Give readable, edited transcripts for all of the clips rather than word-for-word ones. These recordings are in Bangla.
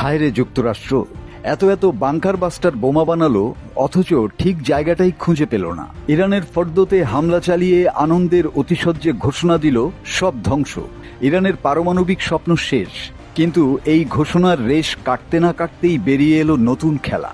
হায় রে যুক্তরাষ্ট্র, এত এত বাংকার বাস্টার বোমা বানালো, অথচ ঠিক জায়গাটাই খুঁজে পেল না। ইরানের ফর্দোতে হামলা চালিয়ে আনন্দের অতিশয্যে ঘোষণা দিল সব ধ্বংস, ইরানের পারমাণবিক স্বপ্ন শেষ। কিন্তু এই ঘোষণার রেশ কাটতে না কাটতেই বেরিয়ে এলো নতুন খেলা।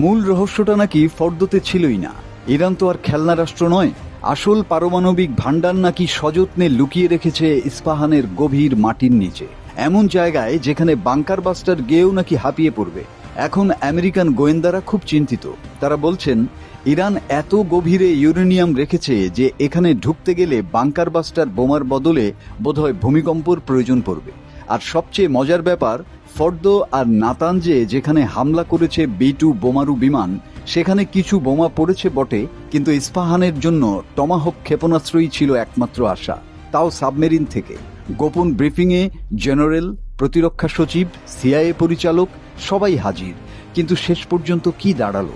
মূল রহস্যটা নাকি ফর্দোতে ছিলই না। ইরান তো আর খেলনা রাষ্ট্র নয়, আসল পারমাণবিক ভান্ডার নাকি সযত্নে লুকিয়ে রেখেছে ইস্পাহানের গভীর মাটির নিচে, এমন জায়গায় যেখানে বাংকার বাস্টার গেয়েও নাকি হাঁপিয়ে পড়বে। এখন আমেরিকান গোয়েন্দারা খুব চিন্তিত। তারা বলছেন ইরান এত গভীরে ইউরেনিয়াম রেখেছে যে এখানে ঢুকতে গেলে বাংকার বাস্টার বোমার বদলে বোধহয় ভূমিকম্পর প্রয়োজন পড়বে। আর সবচেয়ে মজার ব্যাপার, ফর্দো আর নাতানজে যেখানে হামলা করেছে B-2 বোমারু বিমান, সেখানে কিছু বোমা পড়েছে বটে, কিন্তু ইস্পাহানের জন্য টমাহক ক্ষেপণাস্ত্রই ছিল একমাত্র আশা, তাও সাবমেরিন থেকে। গোপন ব্রিফিংয়ে জেনারেল, প্রতিরক্ষা সচিব, CIA পরিচালক সবাই হাজির, কিন্তু শেষ পর্যন্ত কি দাঁড়ালো?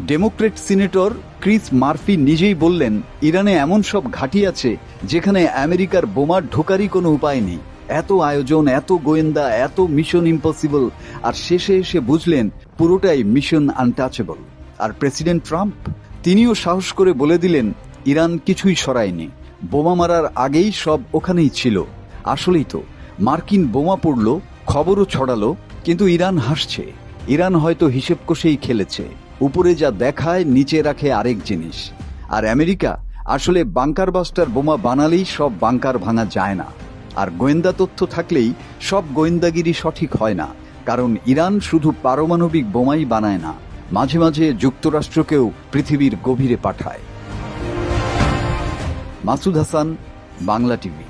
ডেমোক্রেট সিনেটর ক্রিস মার্ফি নিজেই বললেন ইরানে এমন সব ঘাঁটি আছে যেখানে আমেরিকার বোমা ঢোকারই কোনো উপায় নেই। এত আয়োজন, এত গোয়েন্দা, এত মিশন ইম্পসিবল, আর শেষে এসে বুঝলেন পুরোটাই মিশন আনটাচেবল। আর প্রেসিডেন্ট ট্রাম্প, তিনিও সাহস করে বলে দিলেন ইরান কিছুই সরায়নি, বোমা মারার আগেই সব ওখানেই ছিল। আসলেই তো, মার্কিন বোমা পড়ল, খবরও ছড়ালো, কিন্তু ইরান হাসছে। ইরান হয়তো হিসেব কষেই খেলেছে, উপরে যা দেখায় নিচে রাখে আরেক জিনিস। আর আমেরিকা আসলে বাংকার বাস্টার বোমা বানালেই সব বাংকার ভাঙা যায় না, আর গোয়েন্দা তথ্য থাকলেই সব গোয়েন্দাগিরি সঠিক হয় না। কারণ ইরান শুধু পারমাণবিক বোমাই বানায় না, মাঝে মাঝে যুক্তরাষ্ট্রকেও পৃথিবীর গভীরে পাঠায়। মাসুদ হাসান, বাংলা টিভি।